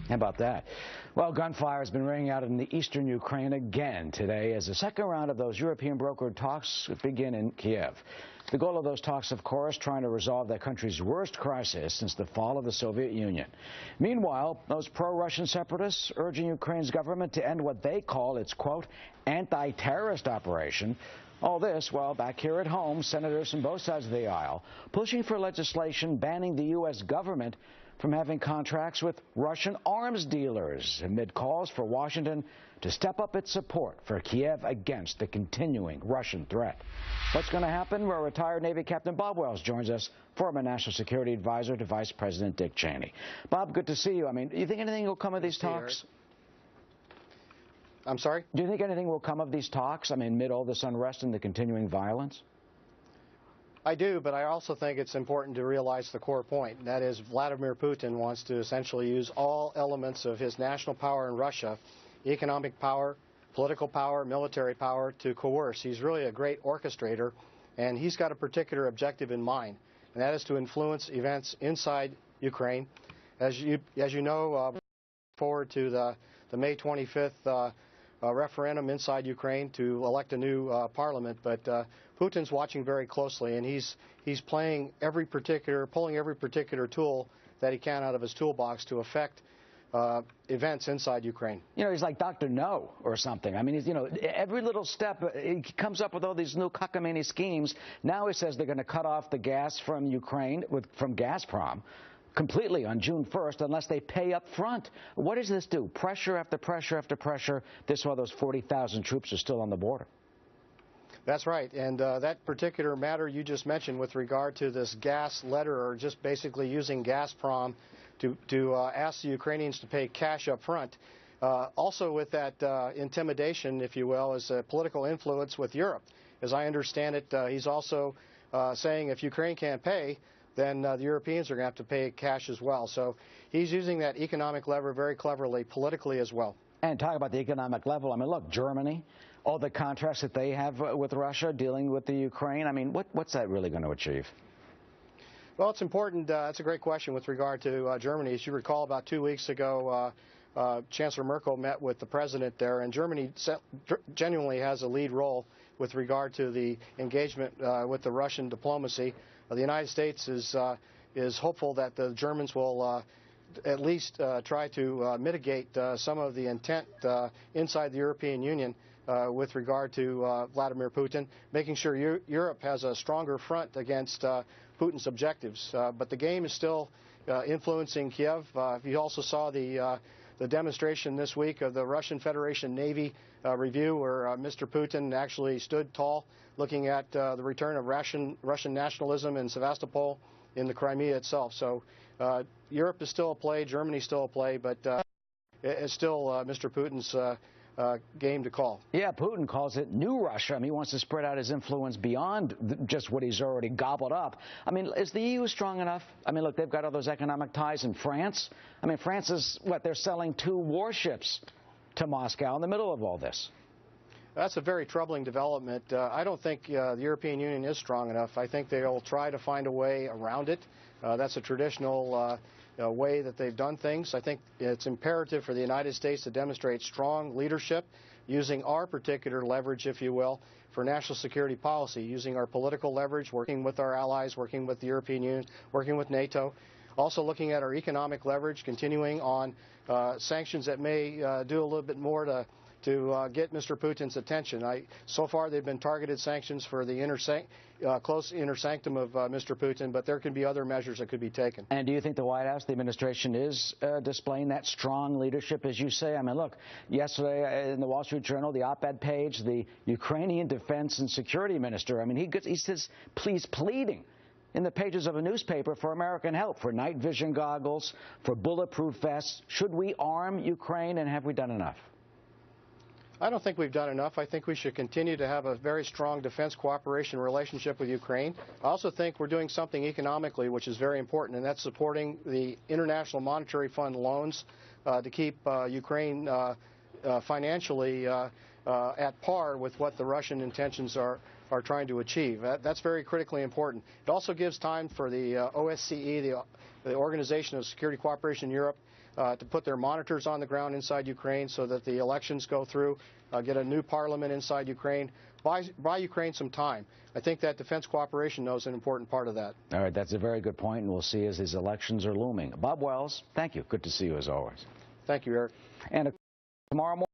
How about that? Well, gunfire has been ringing out in the eastern Ukraine again today as the second round of those European brokered talks begin in Kiev. The goal of those talks, of course, trying to resolve that country's worst crisis since the fall of the Soviet Union. Meanwhile, those pro-Russian separatists urging Ukraine's government to end what they call its, quote, anti-terrorist operation. All this while back here at home, senators from both sides of the aisle pushing for legislation banning the U.S. government from having contracts with Russian arms dealers amid calls for Washington to step up its support for Kiev against the continuing Russian threat. What's going to happen? Well, retired Navy Captain Bob Wells joins us, former National Security Advisor to Vice President Dick Cheney. Bob, good to see you. I mean, do you think anything will come of these talks? I'm sorry? Do you think anything will come of these talks? I mean, amid all this unrest and the continuing violence? I do, but I also think it's important to realize the core point. That is, Vladimir Putin wants to essentially use all elements of his national power in Russia, economic power, political power, military power, to coerce. He's really a great orchestrator, and he's got a particular objective in mind, and that is to influence events inside Ukraine. As you know, forward to the May 25th referendum inside Ukraine to elect a new parliament, but Putin's watching very closely, and he's pulling every particular tool that he can out of his toolbox to affect events inside Ukraine. You know, he's like Dr. No or something. I mean, he's, you know, every little step, he comes up with all these new cockamamie schemes. Now he says they're going to cut off the gas from Ukraine, from Gazprom, completely on June 1st unless they pay up front. What does this do? Pressure after pressure after pressure. This while those 40,000 troops are still on the border. That's right, and that particular matter you just mentioned with regard to this gas letter, or just basically using Gazprom to ask the Ukrainians to pay cash up front. Also with that intimidation, if you will, is political influence with Europe. As I understand it, he's also saying if Ukraine can't pay, then the Europeans are going to have to pay cash as well. So he's using that economic lever very cleverly, politically as well. And talk about the economic level. I mean, look, Germany, all the contracts that they have with Russia dealing with the Ukraine. I mean, what's that really going to achieve? Well, it's important. That's a great question with regard to Germany. As you recall, about 2 weeks ago, Chancellor Merkel met with the president there, and Germany genuinely has a lead role with regard to the engagement with the Russian diplomacy. The United States is hopeful that the Germans will at least try to mitigate some of the intent inside the European Union with regard to Vladimir Putin, making sure Europe has a stronger front against Putin's objectives. But the game is still influencing Kiev. You also saw the demonstration this week of the Russian Federation Navy review, where Mr. Putin actually stood tall, looking at the return of Russian nationalism in Sevastopol in the Crimea itself. So Europe is still a play, Germany is still a play, but it's still Mr. Putin's game to call. Yeah, Putin calls it New Russia. I mean, he wants to spread out his influence beyond just what he's already gobbled up. I mean, is the EU strong enough? I mean, look, they've got all those economic ties in France. I mean, France is, what, they're selling 2 warships to Moscow in the middle of all this. That's a very troubling development. I don't think the European Union is strong enough. I think they'll try to find a way around it. That's a traditional way that they've done things. I think it's imperative for the United States to demonstrate strong leadership using our particular leverage, if you will, for national security policy, using our political leverage, working with our allies, working with the European Union, working with NATO. Also looking at our economic leverage, continuing on sanctions that may do a little bit more to get Mr. Putin's attention. So far, they've been targeted sanctions for the close inner sanctum of Mr. Putin, but there can be other measures that could be taken. And do you think the White House, the administration, is displaying that strong leadership, as you say? I mean, look, yesterday in the Wall Street Journal, the op-ed page, the Ukrainian defense and security minister, I mean, he says, please, pleading in the pages of a newspaper for American help, for night vision goggles, for bulletproof vests. Should we arm Ukraine, and have we done enough? I don't think we've done enough. I think we should continue to have a very strong defense cooperation relationship with Ukraine. I also think we're doing something economically which is very important, and that's supporting the International Monetary Fund loans to keep Ukraine financially at par with what the Russian intentions are trying to achieve. That's very critically important. It also gives time for the OSCE, the Organization of Security Cooperation in Europe, to put their monitors on the ground inside Ukraine so that the elections go through, get a new parliament inside Ukraine, buy Ukraine some time. I think that defense cooperation knows an important part of that. All right, that's a very good point, and we'll see as these elections are looming. Bob Wells, thank you. Good to see you as always. Thank you, Eric. And tomorrow morning.